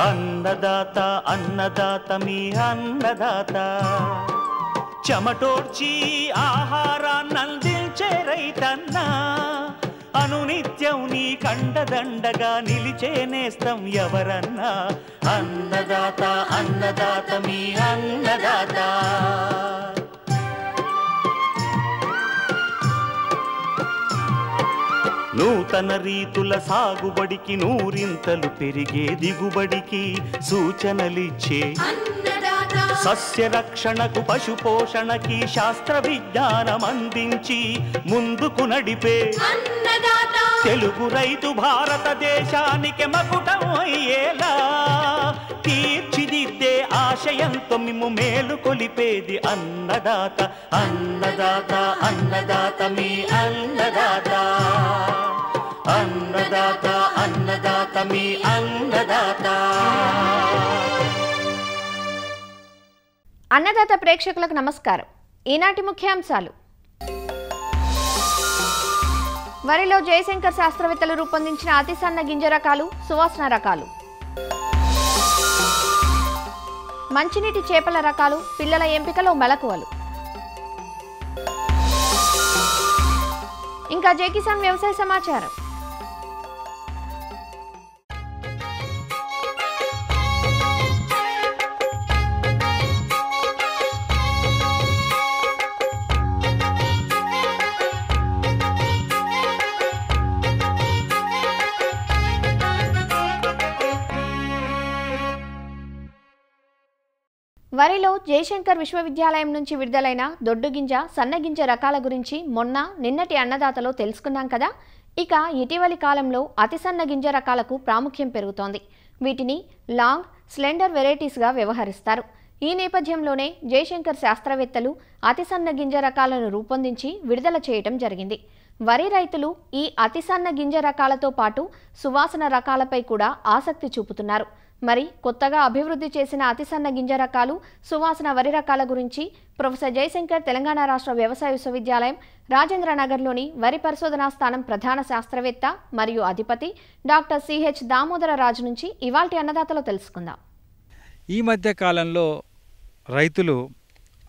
అన్నదాత అన్నదాత మీ అన్నదాత చెమటోడ్చి ఆహారాన్నందించే రైతన్నా అనునిత్యం నీ కండదండగా నిలిచే నేస్తం ఎవరన్నా అన్నదాత అన్నదాత మీ అన్నదాత నూతన రీతుల సాగుబడికి నూరింతలు పెరిగే దిగుబడికి సూచనలిచ్చే సస్య రక్షణకు పశు పోషణకి శాస్త్ర విజ్ఞానం అందించి ముందుకు నడిపే తెలుగు రైతు భారతదేశానికి మకుటం అయ్యేలా తీర్చిదిద్దే ఆశయంతో మిమ్ము మేలు కొలిపేది అన్నదాత అన్నదాత అన్నదాత మీ అన్నదాత అన్నదాత అన్నదాత మీ అన్నదాత. అన్నదాత ప్రేక్షకులకు నమస్కారం. ఈనాటి ముఖ్యాంశాలు: వరిలో జయశంకర్ శాస్త్రవేత్తలు రూపొందించిన అతి సన్న గింజ రకాలు, సువాసన రకాలు, మంచినీటి చేపల రకాలు, పిల్లల ఎంపికలో మెలకువలు, ఇంకా జై కిసాన్ వ్యవసాయ సమాచారం. వరిలో జయశంకర్ విశ్వవిద్యాలయం నుంచి విడుదలైన దొడ్డుగింజ, సన్నగింజ రకాల గురించి నిన్నటి అన్నదాతలో తెలుసుకున్నాం కదా. ఇక ఇటీవలి కాలంలో అతి సన్న గింజ రకాలకు ప్రాముఖ్యం పెరుగుతోంది. వీటిని లాంగ్, స్లెండర్ వెరైటీస్గా వ్యవహరిస్తారు. ఈ నేపథ్యంలోనే జయశంకర్ శాస్త్రవేత్తలు అతి సన్న గింజ రకాలను రూపొందించి విడుదల చేయటం జరిగింది. వరి రైతులు ఈ అతి సన్న గింజ రకాలతో పాటు సువాసన రకాలపై కూడా ఆసక్తి చూపుతున్నారు. మరి కొత్తగా అభివృద్ధి చేసిన అతి సన్న గింజ రకాలు, సువాసన వరి రకాల గురించి ప్రొఫెసర్ జయశంకర్ తెలంగాణ రాష్ట్ర వ్యవసాయ విశ్వవిద్యాలయం రాజేంద్రనగర్లోని వరి పరిశోధనా స్థానం ప్రధాన శాస్త్రవేత్త మరియు అధిపతి డాక్టర్ సిహెచ్ దామోదర రాజు నుంచి ఇవాల్టి అన్నదాతలో తెలుసుకుందాం. ఈ మధ్య కాలంలో రైతులు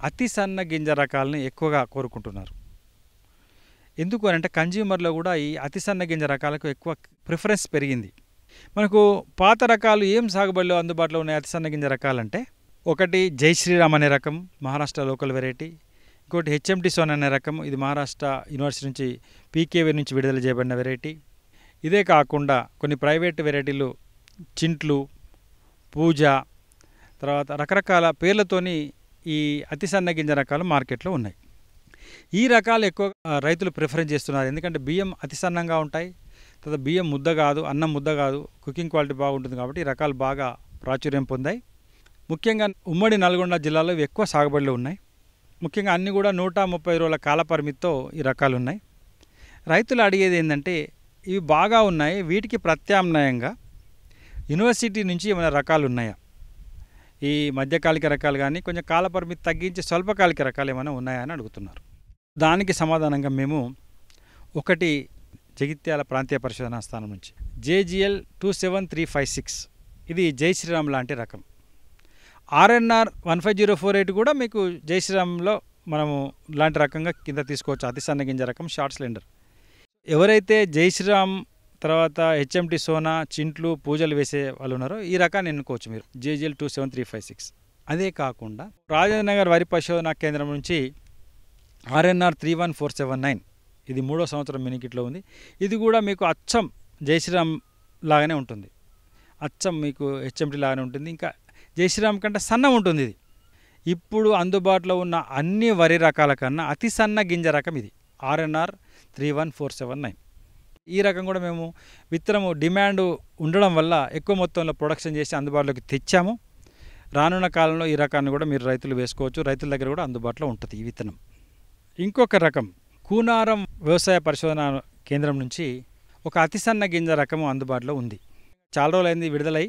అతి సన్న గింజ రకాలను ఎక్కువగా కోరుకుంటున్నారు. ఎందుకు అంటే కన్జ్యూమర్లో కూడా ఈ అతి సన్న గింజ రకాలకు ఎక్కువ ప్రిఫరెన్స్ పెరిగింది. మనకు పాత రకాలు ఏం సాగుబడిలో అందుబాటులో ఉన్నాయి అతి సన్న గింజ రకాలంటే, ఒకటి జై శ్రీరామ్ అనే రకం, మహారాష్ట్ర లోకల్ వెరైటీ. ఇంకోటి హెచ్ఎంటి సోన్ అనే రకం, ఇది మహారాష్ట్ర యూనివర్సిటీ నుంచి పీకేవీ నుంచి విడుదల చేయబడిన వెరైటీ. ఇదే కాకుండా కొన్ని ప్రైవేట్ వెరైటీలు చింట్లు, పూజ, తర్వాత రకరకాల పేర్లతోని ఈ అతి సన్న గింజ రకాలు మార్కెట్లో ఉన్నాయి. ఈ రకాలు ఎక్కువ రైతులు ప్రిఫరెన్స్ చేస్తున్నారు. ఎందుకంటే బియ్యం అతి సన్నంగా ఉంటాయి, తర్వాత బియ్యం ముద్ద కాదు, అన్నం ముద్ద కాదు, కుకింగ్ క్వాలిటీ బాగుంటుంది. కాబట్టి ఈ రకాలు బాగా ప్రాచుర్యం పొందాయి. ముఖ్యంగా ఉమ్మడి నల్గొండ జిల్లాలో ఇవి ఎక్కువ సాగుబడిలో ఉన్నాయి. ముఖ్యంగా అన్నీ కూడా 130 రోజుల కాల పరిమితితో ఈ రకాలు ఉన్నాయి. రైతులు అడిగేది ఏంటంటే, ఇవి బాగా ఉన్నాయి, వీటికి ప్రత్యామ్నాయంగా యూనివర్సిటీ నుంచి ఏమైనా రకాలు ఉన్నాయా, ఈ మధ్యకాలిక రకాలు కానీ కొంచెం కాల పరిమితి తగ్గించి స్వల్పకాలిక రకాలు ఏమైనా ఉన్నాయా అని అడుగుతున్నారు. దానికి సమాధానంగా మేము ఒకటి జగిత్యాల ప్రాంతీయ పరిశోధనా స్థానం నుంచి JGL 27356, ఇది జై శ్రీరామ్ లాంటి రకం. RNR 15048 కూడా మీకు జై శ్రీరామ్లో మనము లాంటి రకంగా కింద తీసుకోవచ్చు. అతి సన్న గింజ రకం, షార్ట్ సిలిండర్. ఎవరైతే జై శ్రీరామ్ తర్వాత హెచ్ఎంటి సోనా, చింట్లు, పూజలు వేసే వాళ్ళు ఉన్నారో ఈ రకాన్ని ఎన్నుకోవచ్చు మీరు, JGL 27356. అదే కాకుండా రాజేంద్రనగర్ వరి పరిశోధనా కేంద్రం నుంచి RNR 31479, ఇది 3వ సంవత్సరం మినికిట్లో ఉంది. ఇది కూడా మీకు అచ్చం జై శ్రీరామ్ లాగానే ఉంటుంది, అచ్చం మీకు హెచ్ఎంటి లాగానే ఉంటుంది. ఇంకా జై శ్రీరామ్ కంటే సన్నం ఉంటుంది. ఇది ఇప్పుడు అందుబాటులో ఉన్న అన్ని వరి రకాల కన్నా అతి సన్న గింజ రకం ఇది, RNR 31479. ఈ రకం కూడా మేము విత్తనము డిమాండ్ ఉండడం వల్ల ఎక్కువ మొత్తంలో ప్రొడక్షన్ చేసి అందుబాటులోకి తెచ్చాము. రానున్న కాలంలో ఈ రకాన్ని కూడా మీరు రైతులు వేసుకోవచ్చు. రైతుల దగ్గర కూడా అందుబాటులో ఉంటుంది ఈ విత్తనం. ఇంకొక రకం కూనారం వ్యవసాయ పరిశోధన కేంద్రం నుంచి ఒక అతి సన్న గింజ రకము అందుబాటులో ఉంది. చాలా రోజులైంది విడుదలై,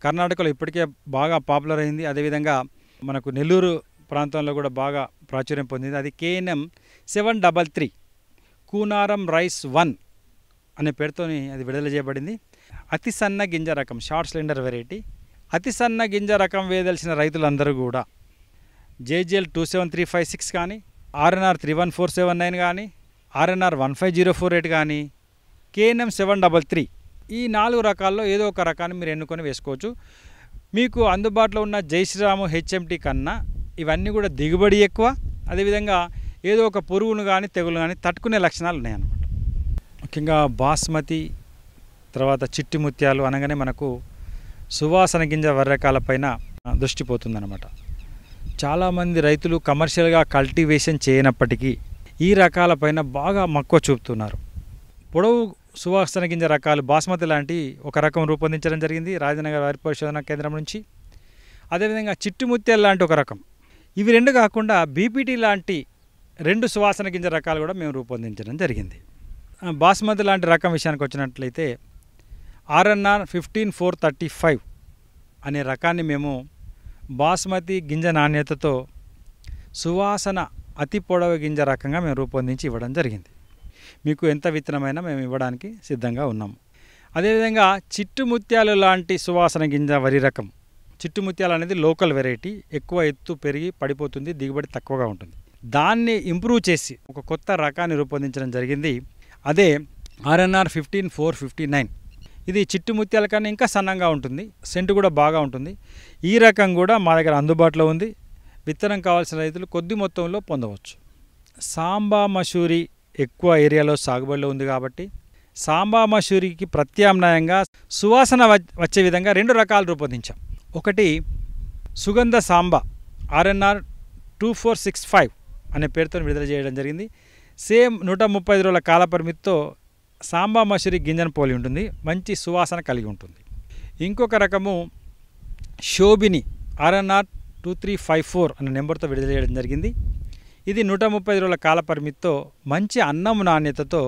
కర్ణాటకలో ఇప్పటికే బాగా పాపులర్ అయింది. అదేవిధంగా మనకు నెల్లూరు ప్రాంతంలో కూడా బాగా ప్రాచుర్యం పొందింది. అది KNM 733 కూనారం రైస్ 1 అనే పేరుతోని అది విడుదల చేయబడింది. అతి సన్న గింజ రకం షార్ట్ సిలిండర్ వెరైటీ. అతి సన్న గింజ రకం వేయదలిచిన రైతులందరూ కూడా JGL 27356 కానీ, RNR 31479 కానీ, RNR 15048 కానీ, KNM 733 ఈ 4 రకాల్లో ఏదో ఒక రకాన్ని మీరు ఎన్నుకొని వేసుకోవచ్చు. మీకు అందుబాటులో ఉన్న జైశ్రీరాము HMT కన్నా ఇవన్నీ కూడా దిగుబడి ఎక్కువ, అదేవిధంగా ఏదో ఒక పురుగును కానీ తెగులు కానీ తట్టుకునే లక్షణాలు ఉన్నాయన్నమాట. ముఖ్యంగా బాస్మతి తర్వాత చిట్టి ముత్యాలు అనగానే మనకు సువాసన గింజ వరి రకాలపైన దృష్టి పోతుందన్నమాట. చాలామంది రైతులు కమర్షియల్గా కల్టివేషన్ చేయనప్పటికీ ఈ రకాలపైన బాగా మక్కువ చూపుతున్నారు. పొడవు సువాసన గింజ రకాలు బాస్మతి లాంటి ఒక రకం రూపొందించడం జరిగింది రాజనగర్ వరి పరిశోధన కేంద్రం నుంచి. అదేవిధంగా చిట్టి ముత్యాలు లాంటి ఒక రకం. ఇవి రెండు కాకుండా BPT లాంటి 2 సువాసన గింజ రకాలు కూడా మేము రూపొందించడం జరిగింది. బాస్మతి లాంటి రకం విషయానికి వచ్చినట్లయితే RNR 15435 అనే రకాన్ని మేము బాస్మతి గింజ నాణ్యతతో సువాసన అతి పొడవు గింజ రకంగా మేము రూపొందించి ఇవ్వడం జరిగింది. మీకు ఎంత విత్తనమైనా మేము ఇవ్వడానికి సిద్ధంగా ఉన్నాము. అదేవిధంగా చిట్టు ముత్యాలు లాంటి సువాసన గింజ వరి రకం. చిట్టు ముత్యాలు అనేది లోకల్ వెరైటీ, ఎక్కువ ఎత్తు పెరిగి పడిపోతుంది, దిగుబడి తక్కువగా ఉంటుంది. దాన్ని ఇంప్రూవ్ చేసి ఒక కొత్త రకాన్ని రూపొందించడం జరిగింది. అదే RNR 15459. ఇది చిట్టు ముత్యాల కన్నా ఇంకా సన్నంగా ఉంటుంది, సెంటు కూడా బాగా ఉంటుంది. ఈ రకం కూడా మా దగ్గర అందుబాటులో ఉంది. విత్తనం కావాల్సిన రైతులు కొద్ది మొత్తంలో పొందవచ్చు. సాంబా మసూరి ఎక్కువ ఏరియాలో సాగుబడిలో ఉంది కాబట్టి సాంబా మసూరికి ప్రత్యామ్నాయంగా సువాసన వచ్చే విధంగా 2 రకాలు రూపొందించాం. ఒకటి సుగంధ సాంబా RNR 2465 అనే పేరుతో విడుదల చేయడం జరిగింది. సేమ్ 135 రోజుల కాల పరిమితితో సాంబా మసూరి గింజను పోలి ఉంటుంది, మంచి సువాసన కలిగి ఉంటుంది. ఇంకొక రకము శోభిని RNR 2354 అనే నెంబర్తో విడుదల చేయడం జరిగింది. ఇది 135 రోజుల కాల పరిమితితో మంచి అన్నం నాణ్యతతో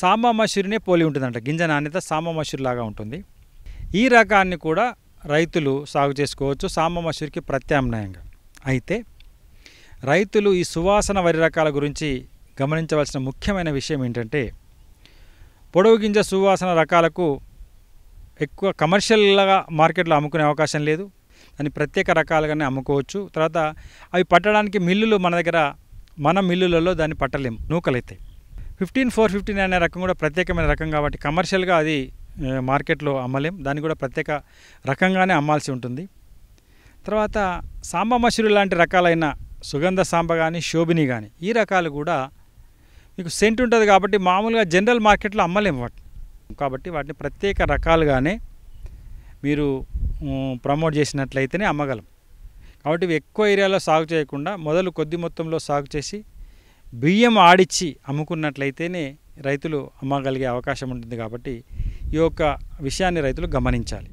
సాంబా మసూరినే పోలి ఉంటుందంట. గింజ నాణ్యత సాంబా మసూరి లాగా ఉంటుంది. ఈ రకాన్ని కూడా రైతులు సాగు చేసుకోవచ్చు సాంబా మసూరికి ప్రత్యామ్నాయంగా. అయితే రైతులు ఈ సువాసన వరి రకాల గురించి గమనించవలసిన ముఖ్యమైన విషయం ఏంటంటే, పొడవు గింజ సువాసన రకాలకు ఎక్కువ కమర్షియల్గా మార్కెట్లో అమ్ముకునే అవకాశం లేదు. దాన్ని ప్రత్యేక రకాలుగానే అమ్ముకోవచ్చు. తర్వాత అవి పట్టడానికి మిల్లులు మన మిల్లులలో దాన్ని పట్టలేము, నూకలైతాయి. 15459 అనే రకం కూడా ప్రత్యేకమైన రకం కాబట్టి కమర్షియల్గా అది మార్కెట్లో అమ్మలేం, దాన్ని కూడా ప్రత్యేక రకంగానే అమ్మాల్సి ఉంటుంది. తర్వాత సాంబా మసూరి లాంటి రకాలైన సుగంధ సాంబ కానీ శోభిని కానీ ఈ రకాలు కూడా మీకు సెంట్ ఉంటుంది కాబట్టి మామూలుగా జనరల్ మార్కెట్లో అమ్మలేము వాటిని. కాబట్టి వాటిని ప్రత్యేక రకాలుగానే మీరు ప్రమోట్ చేసినట్లయితేనే అమ్మగలం. కాబట్టి ఇవి ఎక్కువ ఏరియాలో సాగు చేయకుండా మొదలు కొద్ది మొత్తంలో సాగు చేసి బియ్యం ఆడిచ్చి అమ్ముకున్నట్లయితేనే రైతులు అమ్మగలిగే అవకాశం ఉంటుంది. కాబట్టి ఈ యొక్క విషయాన్ని రైతులు గమనించాలి.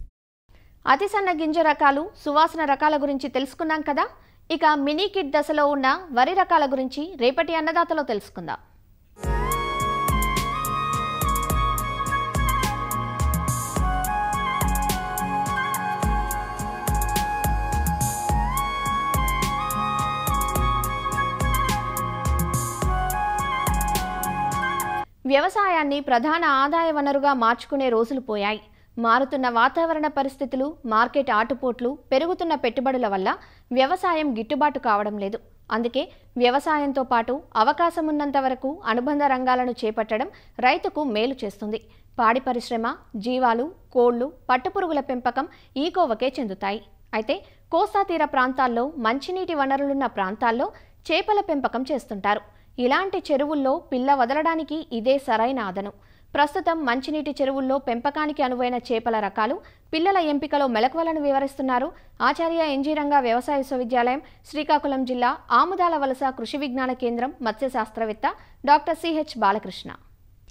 అతి సన్న గింజ రకాలు సువాసన రకాల గురించి తెలుసుకున్నాం కదా. ఇక మినీ కిట్ దశలో ఉన్న వరి రకాల గురించి రేపటి అన్నదాతలో తెలుసుకుందాం. వ్యవసాయాన్ని ప్రధాన ఆదాయ వనరుగా మార్చుకునే రోజులు పోయాయి. మారుతున్న వాతావరణ పరిస్థితులు, మార్కెట్ ఆటుపోట్లు, పెరుగుతున్న పెట్టుబడుల వల్ల వ్యవసాయం గిట్టుబాటు కావడం లేదు. అందుకే వ్యవసాయంతో పాటు అవకాశం ఉన్నంత వరకు అనుబంధ రంగాలను చేపట్టడం రైతుకు మేలు చేస్తుంది. పాడి పరిశ్రమ, జీవాలు, కోళ్లు, పట్టుపురుగుల పెంపకం ఈ కోవకే చెందుతాయి. అయితే కోస్తా తీర ప్రాంతాల్లో మంచినీటి వనరులున్న ప్రాంతాల్లో చేపల పెంపకం చేస్తుంటారు. ఇలాంటి చెరువుల్లో పిల్ల వదలడానికి ఇదే సరైన అదను. ప్రస్తుతం మంచినీటి చెరువుల్లో పెంపకానికి అనువైన చేపల రకాలు, పిల్లల ఎంపికలో మెలకువలను వివరిస్తున్నారు ఆచార్య ఎన్జీ రంగా వ్యవసాయ విశ్వవిద్యాలయం, శ్రీకాకుళం జిల్లా ఆముదాల వలస కృషి విజ్ఞాన కేంద్రం మత్స్య శాస్త్రవేత్త డాక్టర్ సిహెచ్ బాలకృష్ణ.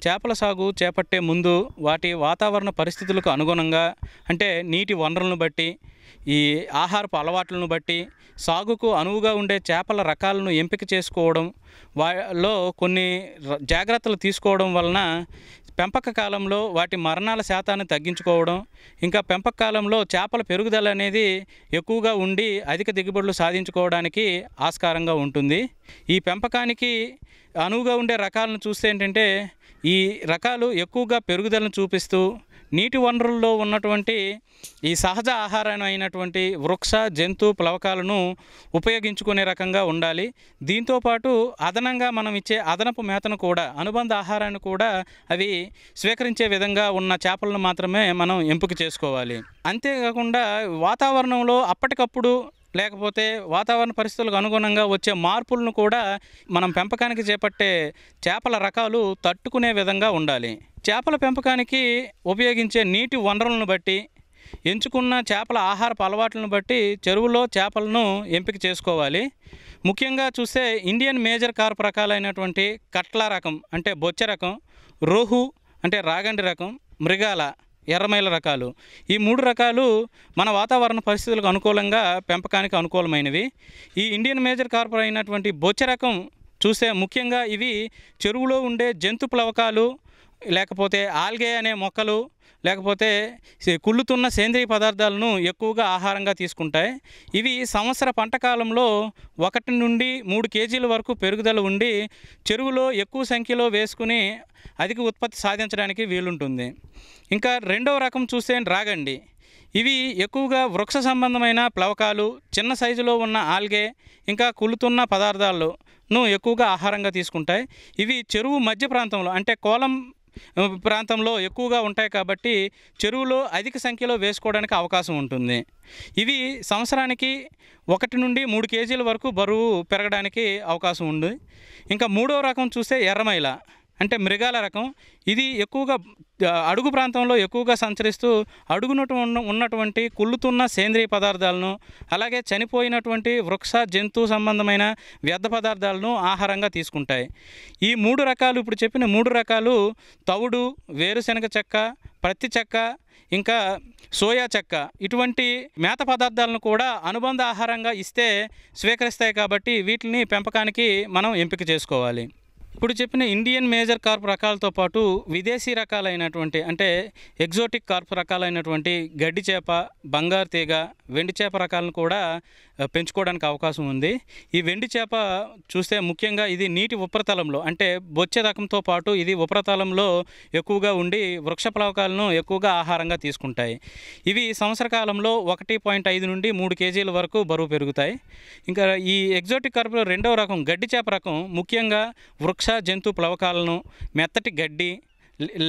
చేపల సాగు చేపట్టే ముందు వాటి వాతావరణ పరిస్థితులకు అనుగుణంగా, అంటే నీటి వనరులను బట్టి, ఈ ఆహారపు అలవాట్లను బట్టి సాగుకు అనువుగా ఉండే చేపల రకాలను ఎంపిక చేసుకోవడం, వాటిలో కొన్ని జాగ్రత్తలు తీసుకోవడం వలన పెంపక కాలంలో వాటి మరణాల శాతాన్ని తగ్గించుకోవడం, ఇంకా పెంపక కాలంలో చేపల పెరుగుదల అనేది ఎక్కువగా ఉండి అధిక దిగుబడులు సాధించుకోవడానికి ఆస్కారంగా ఉంటుంది. ఈ పెంపకానికి అనువుగా ఉండే రకాలను చూస్తే ఏంటంటే ఈ రకాలు ఎక్కువగా పెరుగుదలను చూపిస్తూ నీటి వనరుల్లో ఉన్నటువంటి ఈ సహజ ఆహారం అయినటువంటి వృక్ష జంతు ప్లవకాలను ఉపయోగించుకునే రకంగా ఉండాలి. దీంతోపాటు అదనంగా మనం ఇచ్చే అదనపు మేతను కూడా, అనుబంధ ఆహారాన్ని కూడా అవి స్వీకరించే విధంగా ఉన్న చేపలను మాత్రమే మనం ఎంపిక చేసుకోవాలి. అంతేకాకుండా వాతావరణంలో అప్పటికప్పుడు లేకపోతే వాతావరణ పరిస్థితులకు అనుగుణంగా వచ్చే మార్పులను కూడా మనం పెంపకానికి చేపట్టే చేపల రకాలు తట్టుకునే విధంగా ఉండాలి. చేపల పెంపకానికి ఉపయోగించే నీటి వనరులను బట్టి, ఎంచుకున్న చేపల ఆహారపు అలవాట్లను బట్టి చెరువులో చేపలను ఎంపిక చేసుకోవాలి. ముఖ్యంగా చూస్తే ఇండియన్ మేజర్ కార్ప్ రకాలైనటువంటి కట్ల రకం అంటే బొచ్చ రకం, రోహు అంటే రాగండి రకం, మృగాల ఎర్రమైల రకాలు, ఈ 3 రకాలు మన వాతావరణ పరిస్థితులకు అనుకూలంగా పెంపకానికి అనుకూలమైనవి. ఈ ఇండియన్ మేజర్ కార్ప్ అయినటువంటి బొచ్చ రకం చూస్తే ముఖ్యంగా ఇవి చెరువులో ఉండే జంతు ప్లవకాలు, లేకపోతే ఆల్గే అనే మొక్కలు, లేకపోతే కుళ్ళుతున్న సేంద్రియ పదార్థాలను ఎక్కువగా ఆహారంగా తీసుకుంటాయి. ఇవి సంవత్సర పంట కాలంలో 1 నుండి 3 కేజీల వరకు పెరుగుదల ఉండి చెరువులో ఎక్కువ సంఖ్యలో వేసుకుని అధిక ఉత్పత్తి సాధించడానికి వీలుంటుంది. ఇంకా రెండవ రకం చూస్తే రాగండి. ఇవి ఎక్కువగా వృక్ష సంబంధమైన ప్లవకాలు, చిన్న సైజులో ఉన్న ఆల్గే, ఇంకా కుళ్ళుతున్న పదార్థాలను ఎక్కువగా ఆహారంగా తీసుకుంటాయి. ఇవి చెరువు మధ్య ప్రాంతంలో అంటే కోలం ప్రాంతంలో ఎక్కువగా ఉంటాయి కాబట్టి చెరువులో అధిక సంఖ్యలో వేసుకోవడానికి అవకాశం ఉంటుంది. ఇవి సంవత్సరానికి 1 నుండి 3 కేజీల వరకు బరువు పెరగడానికి అవకాశం ఉంది. ఇంకా మూడవ రకం చూస్తే ఎర్రమైల అంటే మృగాల రకం. ఇది ఎక్కువగా అడుగు ప్రాంతంలో ఎక్కువగా సంచరిస్తూ అడుగునటు ఉన్నటువంటి కుళ్ళుతున్న సేంద్రియ పదార్థాలను, అలాగే చనిపోయినటువంటి వృక్ష జంతు సంబంధమైన వ్యర్థ పదార్థాలను ఆహారంగా తీసుకుంటాయి. ఈ 3 రకాలు, ఇప్పుడు చెప్పిన 3 రకాలు తవుడు, వేరుశనగ చెక్క, ప్రత్తి చెక్క, ఇంకా సోయా చెక్క ఇటువంటి మేత పదార్థాలను కూడా అనుబంధ ఆహారంగా ఇస్తే స్వీకరిస్తాయి కాబట్టి వీటిని పెంపకానికి మనం ఎంపిక చేసుకోవాలి. ఇప్పుడు చెప్పిన ఇండియన్ మేజర్ కార్ప్ రకాలతో పాటు విదేశీ రకాలైనటువంటి అంటే ఎగ్జోటిక్ కార్ప్ రకాలైనటువంటి గడ్డి చేప, బంగారు తీగ, వెండి చేప రకాలను కూడా పెంచుకోవడానికి అవకాశం ఉంది. ఈ వెండి చేప చూస్తే ముఖ్యంగా ఇది నీటి ఉపరితలంలో అంటే బొచ్చే రకంతో పాటు ఇది ఉపరితలంలో ఎక్కువగా ఉండి వృక్ష ప్లవకాలను ఎక్కువగా ఆహారంగా తీసుకుంటాయి. ఇవి సంవత్సర కాలంలో 1.5 నుండి 3 కేజీల వరకు బరువు పెరుగుతాయి. ఇంకా ఈ ఎగ్జోటిక్ కార్ప్లో రెండవ రకం గడ్డి చేప రకం ముఖ్యంగా వృక్ష జంతు ప్లవకాలను, మెత్తటి గడ్డి,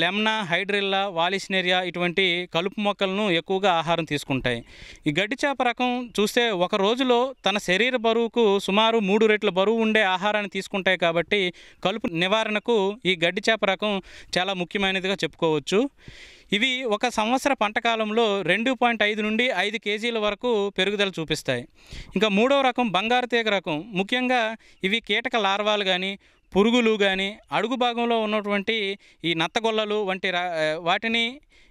లెమ్నా, హైడ్రిల్లా, వాలిస్నేరియా ఇటువంటి కలుపు మొక్కలను ఎక్కువగా ఆహారం తీసుకుంటాయి. ఈ గడ్డి చేప రకం చూస్తే ఒక రోజులో తన శరీర బరువుకు సుమారు 3 రెట్ల బరువు ఉండే ఆహారాన్ని తీసుకుంటాయి కాబట్టి కలుపు నివారణకు ఈ గడ్డి చేప రకం చాలా ముఖ్యమైనదిగా చెప్పుకోవచ్చు. ఇవి ఒక సంవత్సర పంట కాలంలో 2.5 నుండి 5 కేజీల వరకు పెరుగుదల చూపిస్తాయి. ఇంకా మూడవ రకం బంగారు తీగ రకం. ముఖ్యంగా ఇవి కీటక లార్వాలు కానీ, పురుగులు కానీ, అడుగు భాగంలో ఉన్నటువంటి ఈ నత్తగొల్లలు వంటి వాటిని,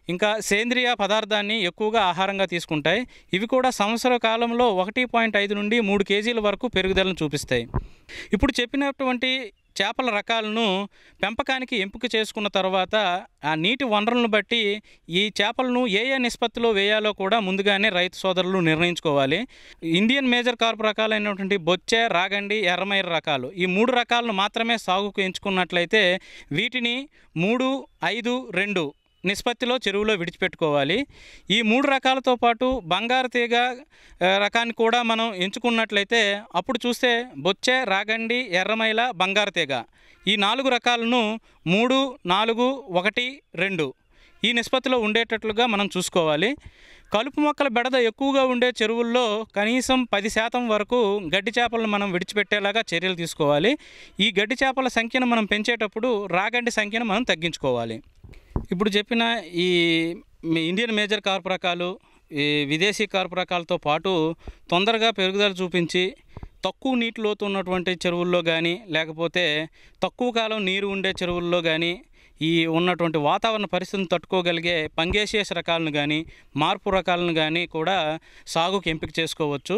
ఇంకా సేంద్రియ పదార్థాన్ని ఎక్కువగా ఆహారంగా తీసుకుంటాయి. ఇవి కూడా సంవత్సర కాలంలో 1.5 నుండి 3 కేజీల వరకు పెరుగుదలను చూపిస్తాయి. ఇప్పుడు చెప్పినటువంటి చేపల రకాలను పెంపకానికి ఎంపిక చేసుకున్న తర్వాత ఆ నీటి వనరులను బట్టి ఈ చేపలను ఏ నిష్పత్తిలో వేయాలో కూడా ముందుగానే రైతు సోదరులు నిర్ణయించుకోవాలి. ఇండియన్ మేజర్ కార్ప్ రకాలైనటువంటి బొచ్చే, రాగండి, ఎర్రమైర రకాలు ఈ 3 రకాలను మాత్రమే సాగుకు ఎంచుకున్నట్లయితే వీటిని 3-5-2 నిష్పత్తిలో చెరువులో విడిచిపెట్టుకోవాలి. ఈ 3 రకాలతో పాటు బంగారు తీగ రకాన్ని కూడా మనం ఎంచుకున్నట్లయితే అప్పుడు చూస్తే బొచ్చే, రాగండి, ఎర్రమైల, బంగారు తీగ ఈ 4 రకాలను 3-4-1-2 ఈ నిష్పత్తిలో ఉండేటట్లుగా మనం చూసుకోవాలి. కలుపు మొక్కల బెడద ఎక్కువగా ఉండే చెరువుల్లో కనీసం 10% వరకు గడ్డి చేపలను మనం విడిచిపెట్టేలాగా చర్యలు తీసుకోవాలి. ఈ గడ్డి చేపల సంఖ్యను మనం పెంచేటప్పుడు రాగండి సంఖ్యను మనం తగ్గించుకోవాలి. ఇప్పుడు చెప్పిన ఈ ఇండియన్ మేజర్ కార్ప్ రకాలు, ఈ విదేశీ కార్ప్ రకాలతో పాటు తొందరగా పెరుగుదల చూపించి తక్కువ నీటి లోతు ఉన్నటువంటి చెరువుల్లో కానీ, లేకపోతే తక్కువ కాలం నీరు ఉండే చెరువుల్లో కానీ ఈ ఉన్నటువంటి వాతావరణ పరిస్థితులను తట్టుకోగలిగే పంగేసియస్ రకాలను కానీ, మార్పు రకాలను కానీ కూడా సాగుకు ఎంపిక చేసుకోవచ్చు.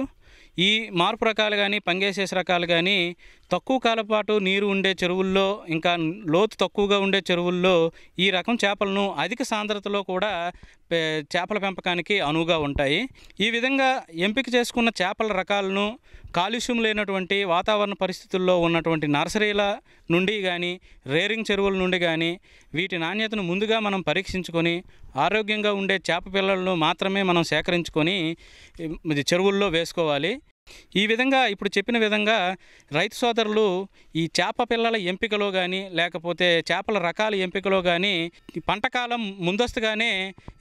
ఈ మార్పు రకాలు కానీ, పంగేసియస్ రకాలు కానీ తక్కువ కాలం పాటు నీరు ఉండే చెరువుల్లో, ఇంకా లోతు తక్కువగా ఉండే చెరువుల్లో ఈ రకం చేపలను అధిక సాంద్రతలో కూడా చేపల పెంపకానికి అనువుగా ఉంటాయి. ఈ విధంగా ఎంపిక చేసుకున్న చేపల రకాలను కాలుష్యం లేనటువంటి వాతావరణ పరిస్థితుల్లో ఉన్నటువంటి నర్సరీల నుండి కానీ రేరింగ్ చెరువుల నుండి కానీ వీటి నాణ్యతను ముందుగా మనం పరీక్షించుకొని ఆరోగ్యంగా ఉండే చేప పిల్లలను మాత్రమే మనం సేకరించుకొని చెరువుల్లో వేసుకోవాలి. ఈ విధంగా ఇప్పుడు చెప్పిన విధంగా రైతు సోదరులు ఈ చేప పిల్లల ఎంపికలో కానీ లేకపోతే చేపల రకాల ఎంపికలో కానీ పంటకాలం ముందస్తుగానే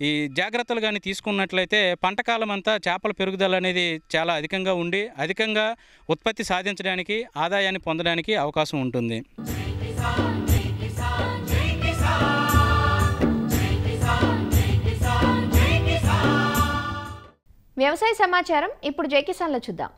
ఈ జాగ్రత్తలు కానీ తీసుకున్నట్లయితే పంటకాలం అంతా చేపల పెరుగుదల అనేది చాలా అధికంగా ఉండి అధికంగా ఉత్పత్తి సాధించడానికి ఆదాయాన్ని పొందడానికి అవకాశం ఉంటుంది. వ్యవసాయ సమాచారం ఇప్పుడు జై కిసాన్లో చూద్దాం.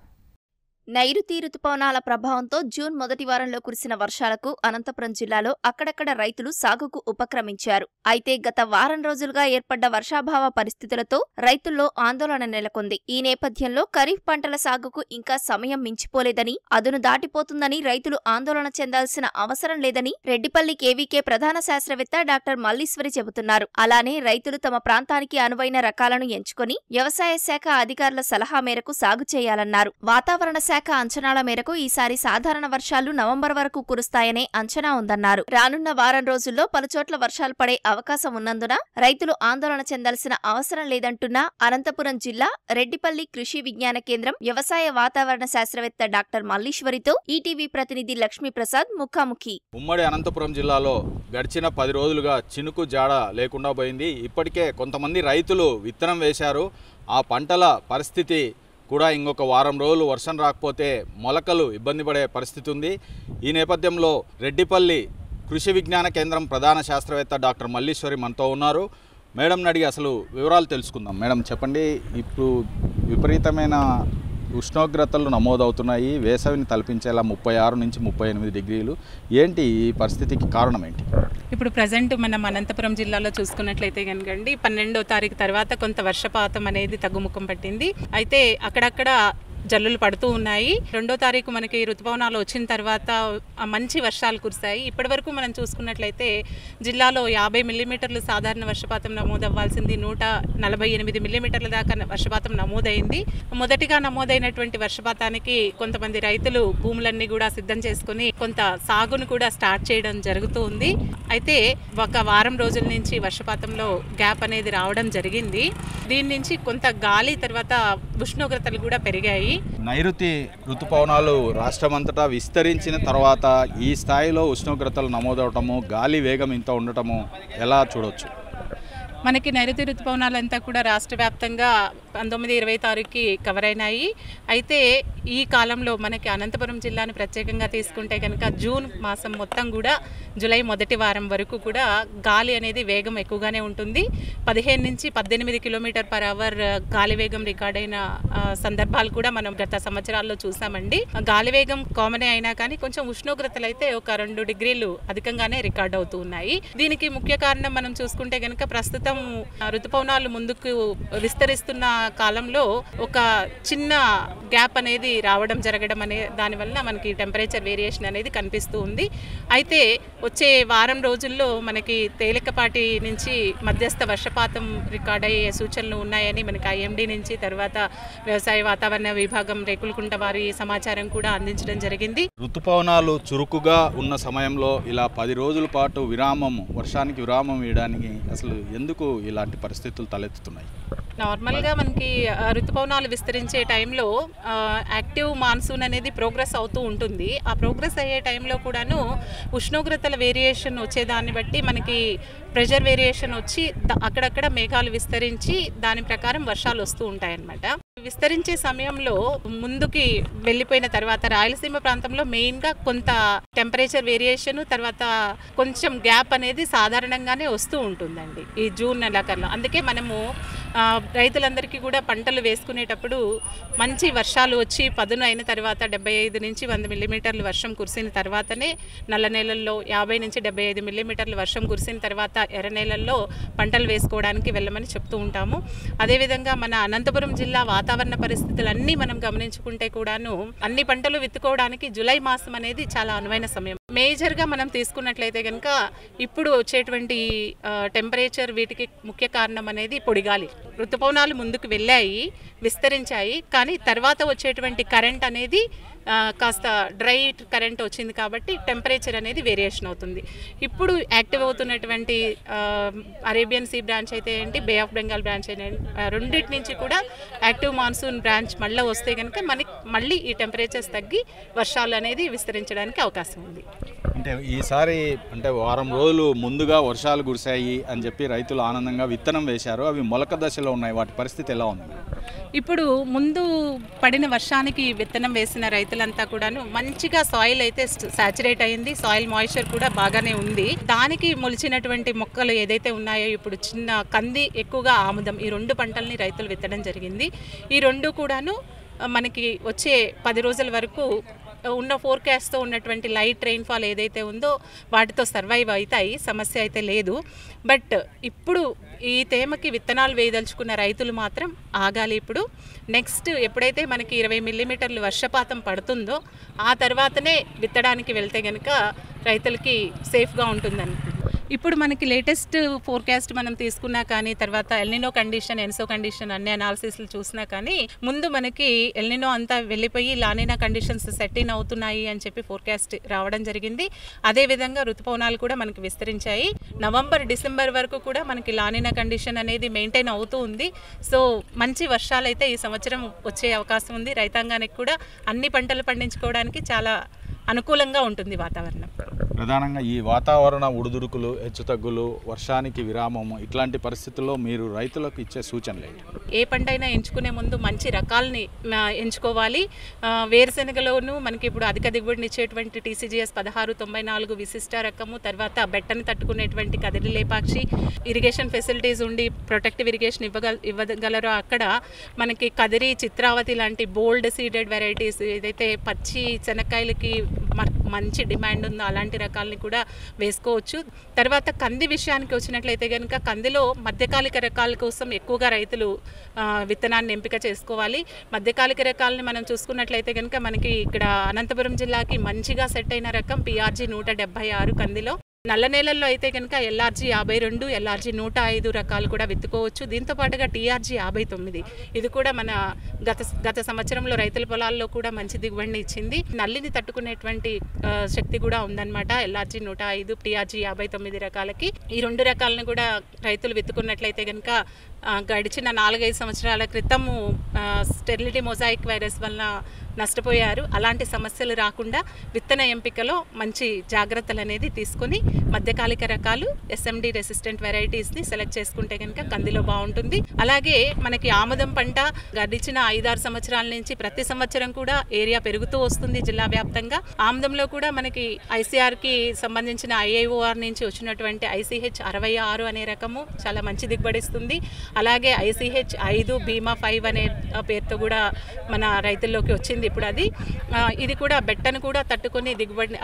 నైరుతి రుతుపవనాల ప్రభావంతో జూన్ మొదటి వారంలో కురిసిన వర్షాలకు అనంతపురం జిల్లాలో అక్కడక్కడ రైతులు సాగుకు ఉపక్రమించారు. అయితే గత వారం రోజులుగా ఏర్పడ్డ వర్షాభావ పరిస్థితులతో రైతుల్లో ఆందోళన నెలకొంది. ఈ నేపథ్యంలో ఖరీఫ్ పంటల సాగుకు ఇంకా సమయం మించిపోలేదని, అదును దాటిపోతుందని రైతులు ఆందోళన చెందాల్సిన అవసరం లేదని రెడ్డిపల్లి కేవీకే ప్రధాన శాస్త్రవేత్త డాక్టర్ మల్లీశ్వరి చెబుతున్నారు. అలానే రైతులు తమ ప్రాంతానికి అనువైన రకాలను ఎంచుకొని వ్యవసాయ శాఖ అధికారుల సలహా మేరకు సాగు చేయాలన్నారు. వాతావరణ శాఖ అంచనాల మేరకు ఈసారి సాధారణ వర్షాలు నవంబర్ వరకు కురుస్తాయనే అంచనా ఉందన్నారు. రానున్న వారం రోజుల్లో పలుచోట్ల వర్షాలు పడే అవకాశం ఉన్నందున రైతులు ఆందోళన చెందాల్సిన అవసరం లేదంటున్న అనంతపురం జిల్లా రెడ్డిపల్లి కృషి విజ్ఞాన కేంద్రం వ్యవసాయ వాతావరణ శాస్త్రవేత్త డాక్టర్ మల్లీశ్వరితో ఈటీవీ ప్రతినిధి లక్ష్మీప్రసాద్ ముఖాముఖి. ఉమ్మడి అనంతపురం జిల్లాలో గడిచిన 10 రోజులుగా చినుకు జాడ లేకుండా పోయింది. ఇప్పటికే కొంతమంది రైతులు విత్తనం వేశారు. ఆ పంటల పరిస్థితి కూడా ఇంకొక వారం రోజులు వర్షం రాకపోతే మొలకలు ఇబ్బంది పడే పరిస్థితి ఉంది. ఈ నేపథ్యంలో రెడ్డిపల్లి కృషి విజ్ఞాన కేంద్రం ప్రధాన శాస్త్రవేత్త డాక్టర్ మల్లీశ్వరి మనతో ఉన్నారు. మేడంని అడిగి అసలు వివరాలు తెలుసుకుందాం. మేడం చెప్పండి, ఇప్పుడు విపరీతమైన ఉష్ణోగ్రతలు నమోదవుతున్నాయి. వేసవిని తలపించేలా 36 నుంచి 38 డిగ్రీలు. ఏంటి ఈ పరిస్థితికి కారణం ఏంటి? ఇప్పుడు ప్రజెంట్ మనం అనంతపురం జిల్లాలో చూసుకున్నట్లయితే కనుకండి 12వ తారీఖు తర్వాత కొంత వర్షపాతం అనేది తగ్గుముఖం పట్టింది. అయితే అక్కడక్కడ జల్లులు పడుతూ ఉన్నాయి. 2వ తారీఖు మనకి ఋతుపవనాలు వచ్చిన తర్వాత మంచి వర్షాలు కురిశాయి. ఇప్పటి వరకు మనం చూసుకున్నట్లయితే జిల్లాలో 50 మిల్లీమీటర్లు సాధారణ వర్షపాతం నమోదవ్వాల్సింది 148 మిల్లీమీటర్ల దాకా వర్షపాతం నమోదైంది. మొదటిగా నమోదైనటువంటి వర్షపాతానికి కొంతమంది రైతులు భూములన్నీ కూడా సిద్ధం చేసుకుని కొంత సాగును కూడా స్టార్ట్ చేయడం జరుగుతూ ఉంది. అయితే ఒక వారం రోజుల నుంచి వర్షపాతంలో గ్యాప్ అనేది రావడం జరిగింది. దీని నుంచి కొంత గాలి తర్వాత ఉష్ణోగ్రతలు కూడా పెరిగాయి. నైరుతి ఋతుపవనాలు రాష్ట్రమంతటా విస్తరించిన తర్వాత ఈ స్థాయిలో ఉష్ణోగ్రతలు నమోదవటము, గాలి వేగం ఇంత ఉండటము ఎలా చూడవచ్చు? మనకి నైరుతి ఋతుపవనాలంతా కూడా రాష్ట్ర వ్యాప్తంగా 19-20 తారీఖుకి కవర్ అయినాయి. అయితే ఈ కాలంలో మనకి అనంతపురం జిల్లాను ప్రత్యేకంగా తీసుకుంటే కనుక జూన్ మాసం మొత్తం కూడా జూలై మొదటి వారం వరకు కూడా గాలి అనేది వేగం ఎక్కువగానే ఉంటుంది. 15 నుంచి 18 km/h గాలి వేగం రికార్డ్ అయిన సందర్భాలు కూడా మనం గత సంవత్సరాల్లో చూసామండి. గాలి వేగం కామనే అయినా కానీ కొంచెం ఉష్ణోగ్రతలు అయితే ఒక 2 డిగ్రీలు అధికంగానే రికార్డ్ అవుతూ ఉన్నాయి. దీనికి ముఖ్య కారణం మనం చూసుకుంటే కనుక ప్రస్తుతం ఋతుపవనాలు ముందుకు విస్తరిస్తున్న కాలంలో ఒక చిన్న గ్యాప్ అనేది రావడం జరగడం అనే దానివల్ల మనకి టెంపరేచర్ వేరియేషన్ అనేది కనిపిస్తూ ఉంది. అయితే వచ్చే వారం రోజుల్లో మనకి తేలికపాటి నుంచి మధ్యస్థ వర్షపాతం రికార్డ్ అయ్యే సూచనలు ఉన్నాయని మనకి ఐఎండీ నుంచి తర్వాత వ్యవసాయ వాతావరణ విభాగం రేకులకుంట వారి సమాచారం కూడా అందించడం జరిగింది. ఋతుపవనాలు చురుకుగా ఉన్న సమయంలో ఇలా 10 రోజుల పాటు వర్షానికి విరామం ఇవ్వడానికి అసలు ఎందుకు ఇలాంటి పరిస్థితులు తలెత్తుతున్నాయి? నార్మల్గా మనకి ఋతుపవనాలు విస్తరించే టైంలో యాక్టివ్ మాన్సూన్ అనేది ప్రోగ్రెస్ అవుతూ ఉంటుంది. ఆ ప్రోగ్రెస్ అయ్యే టైంలో కూడాను ఉష్ణోగ్రతల వేరియేషన్ వచ్చేదాన్ని బట్టి మనకి ప్రెషర్ వేరియేషన్ వచ్చి అక్కడక్కడ మేఘాలు విస్తరించి దాని ప్రకారం వర్షాలు వస్తూ ఉంటాయన్నమాట. విస్తరించే సమయంలో ముందుకి వెళ్ళిపోయిన తర్వాత రాయలసీమ ప్రాంతంలో మెయిన్గా కొంత టెంపరేచర్ వేరియేషన్ తర్వాత కొంచెం గ్యాప్ అనేది సాధారణంగానే వస్తూ ఉంటుందండి ఈ జూన్ నెలాఖరులో. అందుకే మనము రైతులందరికీ కూడా పంటలు వేసుకునేటప్పుడు మంచి వర్షాలు వచ్చి పదును అయిన తర్వాత 75 నుంచి 100 మిల్లీమీటర్లు వర్షం కురిసిన తర్వాతనే నల్ల నేలల్లో 50 నుంచి 75 మిల్లీమీటర్లు వర్షం కురిసిన తర్వాత ఎర్ర నేలల్లో పంటలు వేసుకోవడానికి వెళ్ళమని చెప్తూ ఉంటాము. అదేవిధంగా మన అనంతపురం జిల్లా వాతావరణ పరిస్థితులన్నీ మనం గమనించుకుంటే కూడాను అన్ని పంటలు విత్తుకోవడానికి జూలై మాసం అనేది చాలా అనువైన సమయం. మేజర్గా మనం తీసుకున్నట్లయితే కనుక ఇప్పుడు వచ్చేటువంటి టెంపరేచర్ వీటికి ముఖ్య కారణం అనేది పొడిగాలి. ఋతుపవనాలు ముందుకు వెళ్ళాయి, విస్తరించాయి, కానీ తర్వాత వచ్చేటువంటి కరెంట్ అనేది కాస్త డ్రై కరెంట్ వచ్చింది కాబట్టి టెంపరేచర్ అనేది వేరియేషన్ అవుతుంది. ఇప్పుడు యాక్టివ్ అవుతున్నటువంటి అరేబియన్ సీ బ్రాంచ్ అయితే ఏంటి, బే ఆఫ్ బెంగాల్ బ్రాంచ్ అయితే రెండింటి నుంచి కూడా యాక్టివ్ మాన్సూన్ బ్రాంచ్ మళ్ళీ వస్తే కనుక మనకి మళ్ళీ ఈ టెంపరేచర్స్ తగ్గి వర్షాలు అనేది విస్తరించడానికి అవకాశం ఉంది. అంటే ఈసారి అంటే వారం రోజులు ముందుగా వర్షాలు కురిశాయి అని చెప్పి రైతులు ఆనందంగా విత్తనం వేశారు. అవి మొలక దశలో ఉన్నాయి. వాటి పరిస్థితి ఎలా ఉంది? ఇప్పుడు ముందు పడిన వర్షానికి విత్తనం వేసిన రైతులంతా కూడాను మంచిగా సాయిల్ అయితే సాచురేట్ అయింది, సాయిల్ మాయిశ్చర్ కూడా బాగానే ఉంది. దానికి మొలిచినటువంటి మొక్కలు ఏదైతే ఉన్నాయో ఇప్పుడు చిన్న కంది, ఎక్కువగా ఆముదం, ఈ 2 పంటల్ని రైతులు విత్తడం జరిగింది. ఈ 2 కూడాను మనకి వచ్చే 10 రోజుల వరకు ఉన్న ఫోర్కాస్ట్తో ఉన్నటువంటి లైట్ రెయిన్ఫాల్ ఏదైతే ఉందో వాటితో సర్వైవ్ అవుతాయి, సమస్య అయితే లేదు. బట్ ఇప్పుడు ఈ తేమకి విత్తనాలు వేయదలుచుకున్న రైతులు మాత్రం ఆగాలి. ఇప్పుడు నెక్స్ట్ ఎప్పుడైతే మనకి 20 మిల్లీమీటర్లు వర్షపాతం పడుతుందో ఆ తర్వాతనే విత్తడానికి వెళ్తే కనుక రైతులకి సేఫ్గా ఉంటుందని. ఇప్పుడు మనకి లేటెస్ట్ ఫోర్కాస్ట్ మనం తీసుకున్నా కానీ, తర్వాత ఎల్నినో కండిషన్, ఎన్సో కండిషన్ అన్ని అనాలిసిస్లు చూసినా కానీ, ముందు మనకి ఎల్నినో అంతా వెళ్ళిపోయి లానినా కండిషన్స్ సెట్ ఇన్ అవుతున్నాయి అని చెప్పి ఫోర్కాస్ట్ రావడం జరిగింది. అదేవిధంగా ఋతుపవనాలు కూడా మనకి విస్తరించాయి. నవంబర్, డిసెంబర్ వరకు కూడా మనకి లానినా కండిషన్ అనేది మెయింటైన్ అవుతూ ఉంది. సో మంచి వర్షాలు అయితే ఈ సంవత్సరం వచ్చే అవకాశం ఉంది. రైతాంగానికి కూడా అన్ని పంటలు పండించుకోవడానికి చాలా అనుకూలంగా ఉంటుంది వాతావరణం. ప్రధానంగా ఈ వాతావరణ ఉడుదుడుకులు, హెచ్చుతగ్గులు, వర్షానికి విరామము, ఇట్లాంటి పరిస్థితుల్లో మీరు రైతులకు ఇచ్చే సూచనలు ఏంటి? ఏ పంట అయినా ఎంచుకునే ముందు మంచి రకాలని ఎంచుకోవాలి. వేరుశెనగలోనూ మనకి ఇప్పుడు అధిక దిగుబడిని ఇచ్చేటువంటి TCGS 1694 విశిష్ట రకము, తర్వాత బెట్టని తట్టుకునేటువంటి కదిరి లేపాక్షి, ఇరిగేషన్ ఫెసిలిటీస్ ఉండి ప్రొటెక్టివ్ ఇరిగేషన్ ఇవ్వగలరో అక్కడ మనకి కదిరి, చిత్రావతి లాంటి బోల్డ్ సీడెడ్ వెరైటీస్, ఏదైతే పచ్చి శనక్కాయలకి మంచి డిమాండ్ ఉందో అలాంటి రకాలని కూడా వేసుకోవచ్చు. తర్వాత కంది విషయానికి వచ్చినట్లయితే కనుక కందిలో మధ్యకాలిక రకాల కోసం ఎక్కువగా రైతులు విత్తనాన్ని ఎంపిక చేసుకోవాలి. మధ్యకాలిక రకాలని మనం చూసుకున్నట్లయితే కనుక మనకి ఇక్కడ అనంతపురం జిల్లాకి మంచిగా సెట్ అయిన రకం PRG 176 కందిలో. నల్ల నేలల్లో అయితే కనుక LRG 52, LRG 105 రకాలు కూడా విత్తుకోవచ్చు. దీంతో పాటుగా TRG 59, ఇది కూడా మన గత సంవత్సరంలో రైతుల పొలాల్లో కూడా మంచి దిగుబడిని ఇచ్చింది. నల్లిని తట్టుకునేటువంటి శక్తి కూడా ఉందన్నమాట LRG 105, TRG 59 రకాలకి. ఈ 2 రకాలను కూడా రైతులు విత్తుకున్నట్లయితే కనుక గడిచిన 4-5 సంవత్సరాల క్రితము స్టెరిలిటీ మొజాయిక్ వైరస్ వలన నష్టపోయారు. అలాంటి సమస్యలు రాకుండా విత్తన ఎంపికలో మంచి జాగ్రత్తలు అనేది తీసుకొని మధ్యకాలిక రకాలు, SMD రెసిస్టెంట్ వెరైటీస్ని సెలెక్ట్ చేసుకుంటే కనుక కందిలో బాగుంటుంది. అలాగే మనకి ఆముదం పంట గడిచిన 5-6 సంవత్సరాల నుంచి ప్రతి సంవత్సరం కూడా ఏరియా పెరుగుతూ వస్తుంది జిల్లా వ్యాప్తంగా. ఆముదంలో కూడా మనకి ICRకి సంబంధించిన IIOR నుంచి వచ్చినటువంటి ICH 66 అనే రకము చాలా మంచి దిగుబడిస్తుంది. అలాగే ICH 5, భీమా 5 అనే పేరుతో కూడా మన రైతుల్లోకి వచ్చింది ఇప్పుడు అది. ఇది కూడా బెట్టను కూడా తట్టుకొని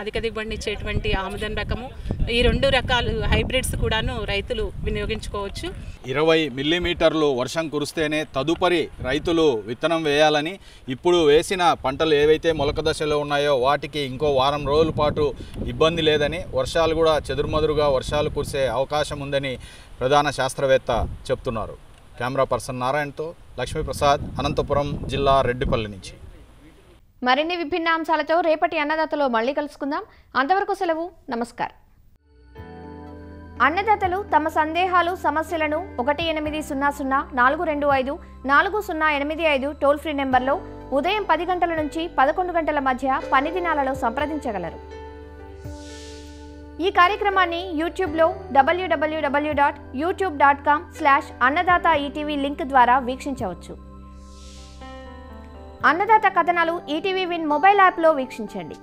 అధిక దిగుబడిని ఇచ్చేటువంటి ఆముదం రకము. ఈ 2 రకాలు హైబ్రిడ్స్ కూడాను రైతులు వినియోగించుకోవచ్చు. 20 మిల్లీమీటర్లు వర్షం కురిస్తేనే తదుపరి రైతులు విత్తనం వేయాలని, ఇప్పుడు వేసిన పంటలు ఏవైతే మొలక దశలో ఉన్నాయో వాటికి ఇంకో వారం రోజుల పాటు ఇబ్బంది లేదని, వర్షాలు కూడా చెదురుమదురుగా వర్షాలు కురిసే అవకాశం ఉందని ప్రధాన శాస్త్రవేత్త చెప్తున్నారు. కెమెరా పర్సన్ నారాయణతో లక్ష్మీప్రసాద్, అనంతపురం జిల్లా, రెడ్డిపల్లి నుంచి. మరిన్ని విభిన్న అంశాలతో రేపటి అన్నదాతలో మళ్ళీ కలుసుకుందాం. అంతవరకు సెలవు, నమస్కారం. అన్నదాతలు తమ సందేహాలు, సమస్యలను 1800-425-4085 టోల్ ఫ్రీ నెంబర్లో ఉదయం 10 గంటల నుంచి 11 గంటల మధ్య పని దినాలలో సంప్రదించగలరు. ఈ కార్యక్రమాన్ని యూట్యూబ్లో www.youtube.com/అన్నదాత-ETV లింక్ ద్వారా వీక్షించవచ్చు. అన్నదాత కథనాలు ETV విన్ మొబైల్ యాప్లో వీక్షించండి.